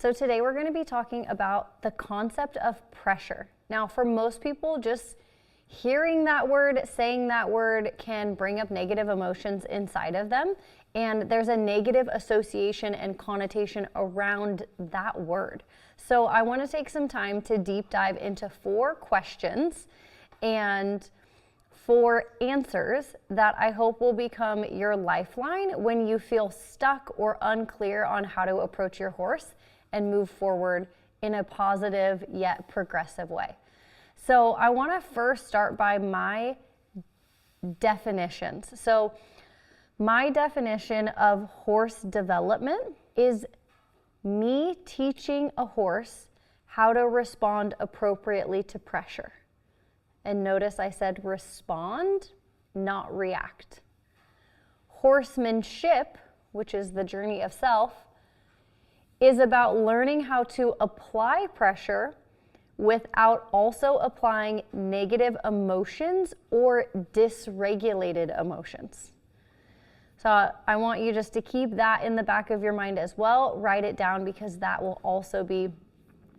So today we're going to be talking about the concept of pressure. Now, for most people, just hearing that word, saying that word can bring up negative emotions inside of them, and there's a negative association and connotation around that word. So I want to take some time to deep dive into 4 questions and 4 answers that I hope will become your lifeline when you feel stuck or unclear on how to approach your horse and move forward in a positive yet progressive way. So I want to first start by my definitions. So my definition of horse development is me teaching a horse how to respond appropriately to pressure. And notice I said respond, not react. Horsemanship, which is the journey of self, is about learning how to apply pressure without also applying negative emotions or dysregulated emotions. So I want you just to keep that in the back of your mind as well. Write it down because that will also be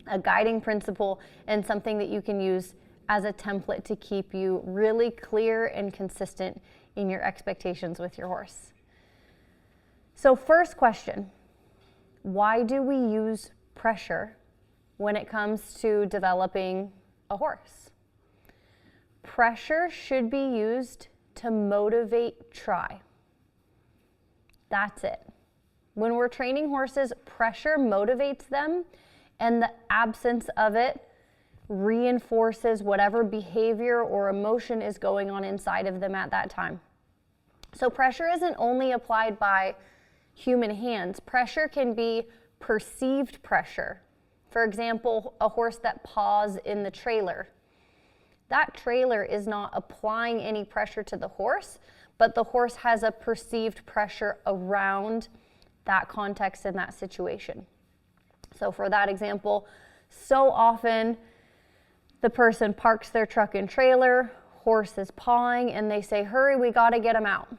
a guiding principle and something that you can use as a template to keep you really clear and consistent in your expectations with your horse. So first question, why do we use pressure when it comes to developing a horse? Pressure should be used to motivate try. That's it. When we're training horses, pressure motivates them, and the absence of it reinforces whatever behavior or emotion is going on inside of them at that time. So pressure isn't only applied by human hands. Pressure can be perceived pressure. For example, a horse that paws in the trailer. That trailer is not applying any pressure to the horse, but the horse has a perceived pressure around that context and that situation. So for that example, so often the person parks their truck and trailer, horse is pawing, and they say, hurry, we gotta get him out.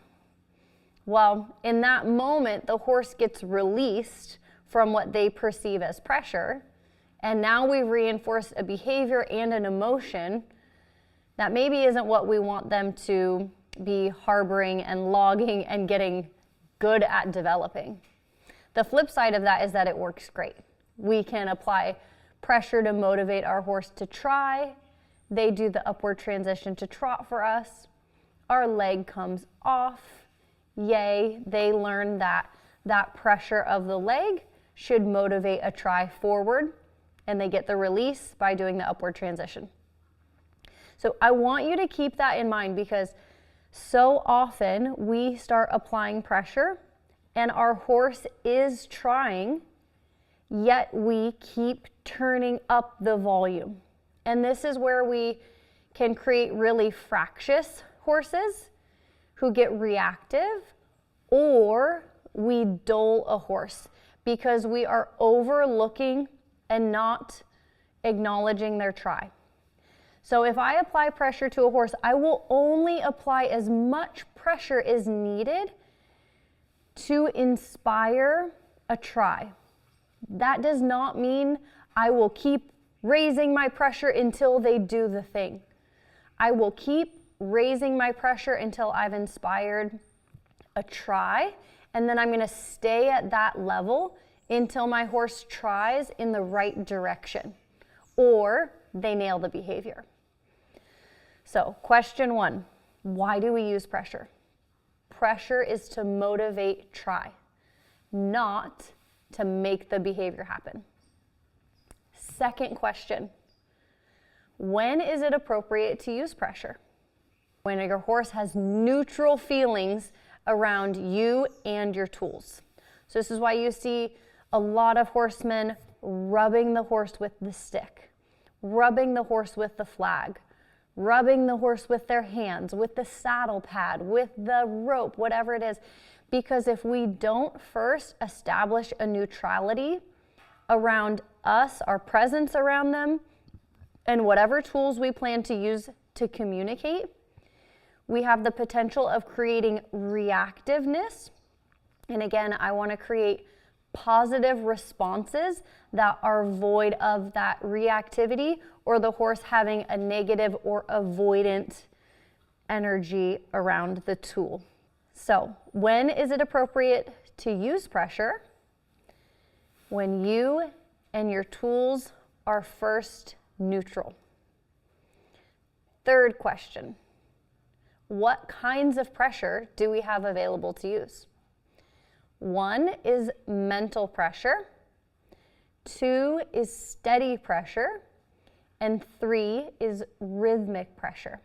Well, in that moment, the horse gets released from what they perceive as pressure, and now we reinforce a behavior and an emotion that maybe isn't what we want them to be harboring and logging and getting good at developing. The flip side of that is that it works great. We can apply pressure to motivate our horse to try. They do the upward transition to trot for us. Our leg comes off. Yay, they learn that that pressure of the leg should motivate a try forward, and they get the release by doing the upward transition. So I want you to keep that in mind because so often we start applying pressure and our horse is trying, yet we keep turning up the volume. And this is where we can create really fractious horses who get reactive, or we dull a horse because we are overlooking and not acknowledging their try. So if I apply pressure to a horse, I will only apply as much pressure as needed to inspire a try. That does not mean I will keep raising my pressure until they do the thing. I will keep raising my pressure until I've inspired a try, and then I'm going to stay at that level until my horse tries in the right direction or they nail the behavior. So, question 1, why do we use pressure? Pressure is to motivate try, not to make the behavior happen. Second question, when is it appropriate to use pressure? When your horse has neutral feelings around you and your tools. So this is why you see a lot of horsemen rubbing the horse with the stick, rubbing the horse with the flag, rubbing the horse with their hands, with the saddle pad, with the rope, whatever it is. Because if we don't first establish a neutrality around us, our presence around them, and whatever tools we plan to use to communicate, we have the potential of creating reactiveness. And again, I want to create positive responses that are void of that reactivity, or the horse having a negative or avoidant energy around the tool. So, when is it appropriate to use pressure? When you and your tools are first neutral. Third question, what kinds of pressure do we have available to use? 1 is mental pressure, 2 is steady pressure, and 3 is rhythmic pressure.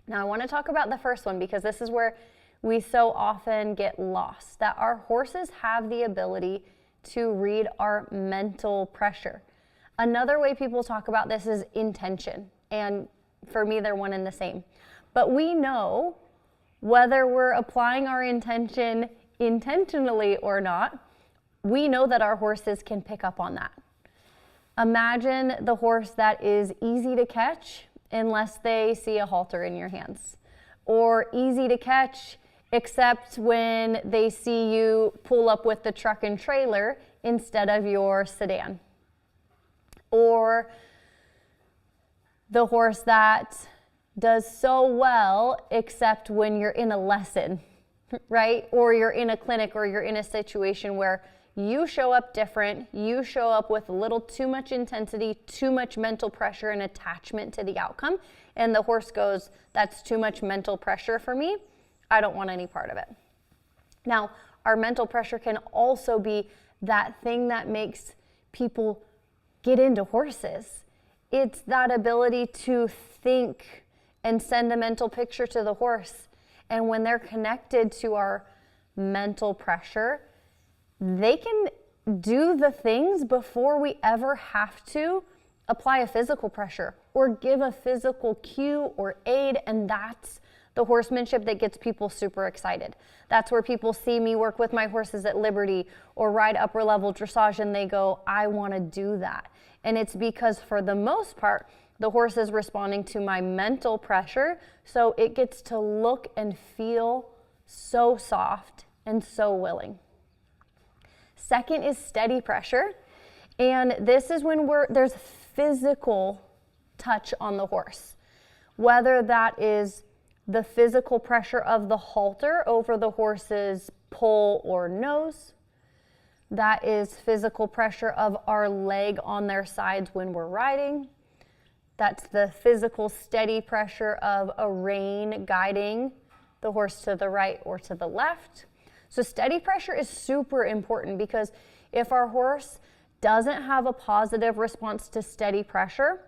Now I want to talk about the first one because this is where we so often get lost, that our horses have the ability to read our mental pressure. Another way people talk about this is intention, and for me they're one and the same. But we know whether we're applying our intention intentionally or not, we know that our horses can pick up on that. Imagine the horse that is easy to catch unless they see a halter in your hands, or easy to catch except when they see you pull up with the truck and trailer instead of your sedan. Or the horse that does so well except when you're in a lesson, right? Or you're in a clinic, or you're in a situation where you show up different, you show up with a little too much intensity, too much mental pressure and attachment to the outcome, and the horse goes, that's too much mental pressure for me, I don't want any part of it. Now, our mental pressure can also be that thing that makes people get into horses. It's that ability to think and send a mental picture to the horse. And when they're connected to our mental pressure, they can do the things before we ever have to apply a physical pressure or give a physical cue or aid, and that's the horsemanship that gets people super excited. That's where people see me work with my horses at Liberty or ride upper level dressage and they go, I want to do that. And it's because for the most part, the horse is responding to my mental pressure, so it gets to look and feel so soft and so willing. Second is steady pressure, and this is when there's physical touch on the horse, whether that is the physical pressure of the halter over the horse's poll or nose, that is physical pressure of our leg on their sides when we're riding, that's the physical steady pressure of a rein guiding the horse to the right or to the left. So steady pressure is super important, because if our horse doesn't have a positive response to steady pressure,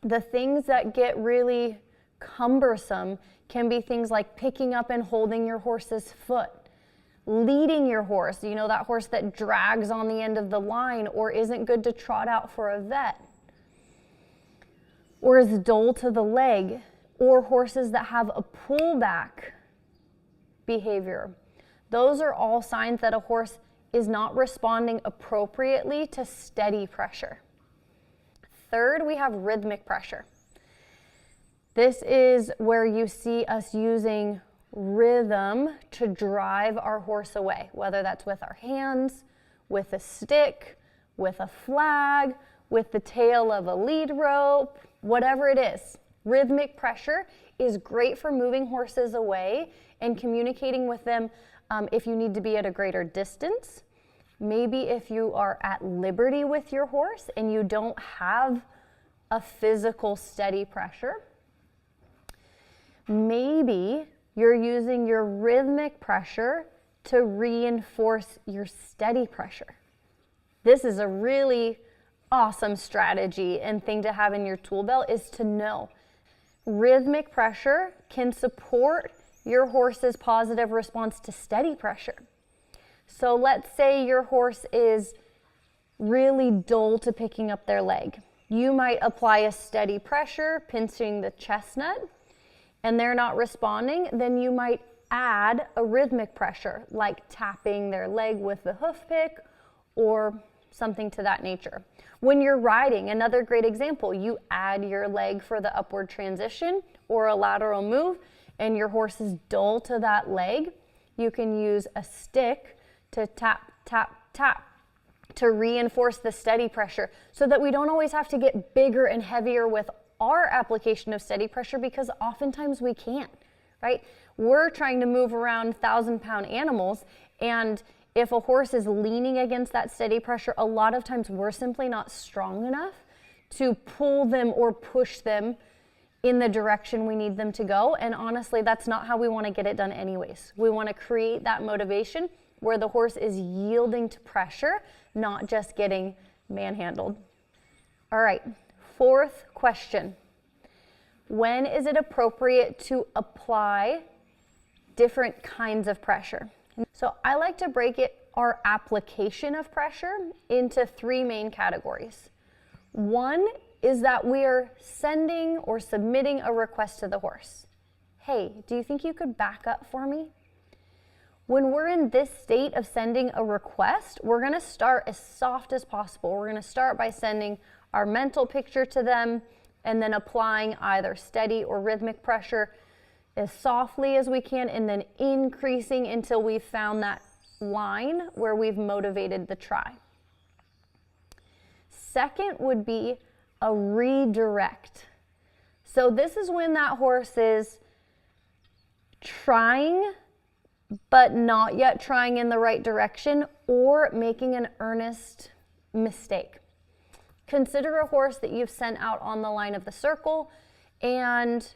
the things that get really cumbersome can be things like picking up and holding your horse's foot, leading your horse, that horse that drags on the end of the line or isn't good to trot out for a vet, or is dull to the leg, or horses that have a pullback behavior. Those are all signs that a horse is not responding appropriately to steady pressure. Third, we have rhythmic pressure. This is where you see us using rhythm to drive our horse away, whether that's with our hands, with a stick, with a flag, with the tail of a lead rope, whatever it is. Rhythmic pressure is great for moving horses away and communicating with them if you need to be at a greater distance. Maybe if you are at liberty with your horse and you don't have a physical steady pressure. Maybe you're using your rhythmic pressure to reinforce your steady pressure. This is a really awesome strategy and thing to have in your tool belt, is to know rhythmic pressure can support your horse's positive response to steady pressure. So let's say your horse is really dull to picking up their leg. You might apply a steady pressure, pinching the chestnut, and they're not responding. Then you might add a rhythmic pressure, like tapping their leg with the hoof pick or something to that nature. When you're riding, another great example, you add your leg for the upward transition or a lateral move, and your horse is dull to that leg. You can use a stick to tap, tap, tap to reinforce the steady pressure so that we don't always have to get bigger and heavier with our application of steady pressure, because oftentimes we can't, right? We're trying to move around 1,000-pound animals, and if a horse is leaning against that steady pressure, a lot of times we're simply not strong enough to pull them or push them in the direction we need them to go. And honestly, that's not how we want to get it done anyways. We want to create that motivation where the horse is yielding to pressure, not just getting manhandled. All right, fourth question. When is it appropriate to apply different kinds of pressure? So I like to break our application of pressure into three main categories. One is that we are sending or submitting a request to the horse. Hey, do you think you could back up for me? When we're in this state of sending a request, we're going to start as soft as possible. We're going to start by sending our mental picture to them and then applying either steady or rhythmic pressure as softly as we can, and then increasing until we've found that line where we've motivated the try. Second would be a redirect. So this is when that horse is trying but not yet trying in the right direction, or making an earnest mistake. Consider a horse that you've sent out on the line of the circle, and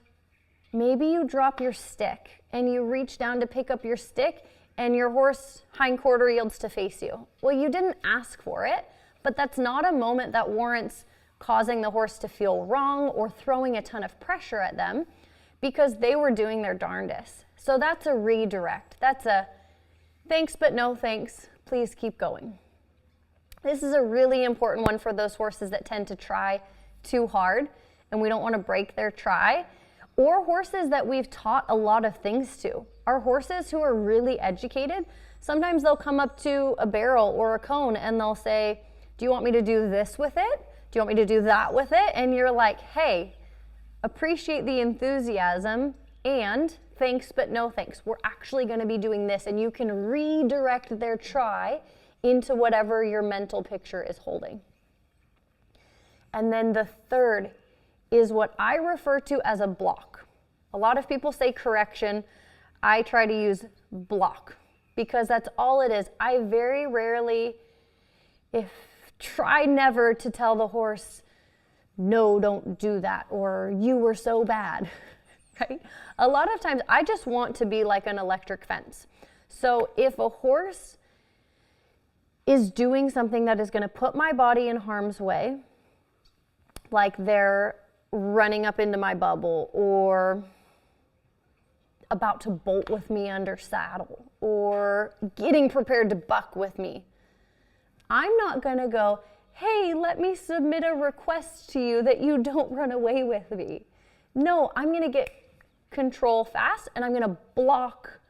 maybe you drop your stick and you reach down to pick up your stick and your horse hindquarter yields to face you. Well, you didn't ask for it, but that's not a moment that warrants causing the horse to feel wrong or throwing a ton of pressure at them, because they were doing their darndest. So that's a redirect. That's a thanks but no thanks, please keep going. This is a really important one for those horses that tend to try too hard and we don't want to break their try, or horses that we've taught a lot of things to. Our horses who are really educated, sometimes they'll come up to a barrel or a cone and they'll say, do you want me to do this with it? Do you want me to do that with it? And you're like, hey, appreciate the enthusiasm and thanks but no thanks. We're actually going to be doing this, and you can redirect their try into whatever your mental picture is holding. And then the third is what I refer to as a block. A lot of people say correction. I try to use block because that's all it is. I very rarely, try never to tell the horse, no, don't do that, or you were so bad, right? A lot of times I just want to be like an electric fence. So if a horse is doing something that is going to put my body in harm's way, like they're running up into my bubble or about to bolt with me under saddle or getting prepared to buck with me, I'm not going to go, hey, let me submit a request to you that you don't run away with me. No, I'm going to get control fast and I'm going to block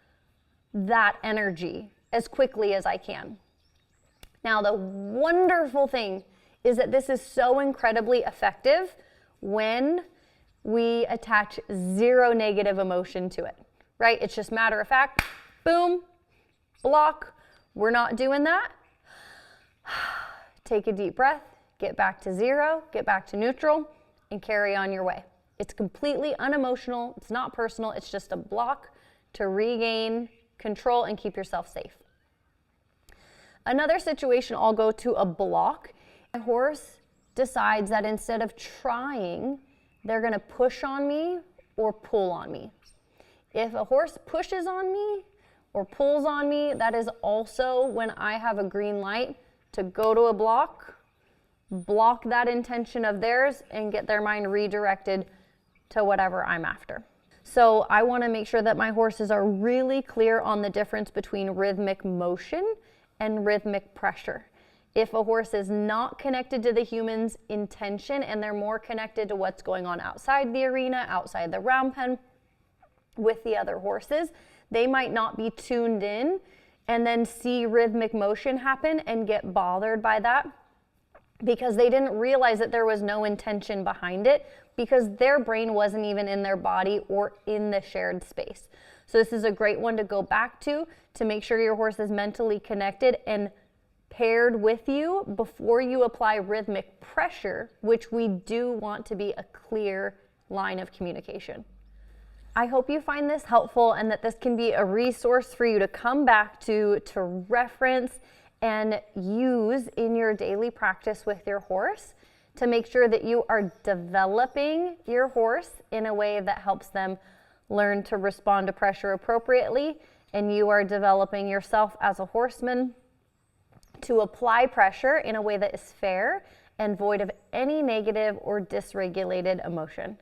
that energy as quickly as I can. Now, the wonderful thing is that this is so incredibly effective when we attach zero negative emotion to it, right? It's just matter of fact, boom, block. We're not doing that. Take a deep breath, get back to zero, get back to neutral, and carry on your way. It's completely unemotional. It's not personal. It's just a block to regain control and keep yourself safe. Another situation, I'll go to a block. A horse decides that instead of trying, they're going to push on me or pull on me. If a horse pushes on me or pulls on me, that is also when I have a green light to go to a block, block that intention of theirs, and get their mind redirected to whatever I'm after. So I want to make sure that my horses are really clear on the difference between rhythmic motion and rhythmic pressure. If a horse is not connected to the human's intention and they're more connected to what's going on outside the arena, outside the round pen with the other horses, they might not be tuned in and then see rhythmic motion happen and get bothered by that because they didn't realize that there was no intention behind it because their brain wasn't even in their body or in the shared space. So this is a great one to go back to make sure your horse is mentally connected and paired with you before you apply rhythmic pressure, which we do want to be a clear line of communication. I hope you find this helpful and that this can be a resource for you to come back to reference and use in your daily practice with your horse to make sure that you are developing your horse in a way that helps them learn to respond to pressure appropriately, and you are developing yourself as a horseman to apply pressure in a way that is fair and void of any negative or dysregulated emotion.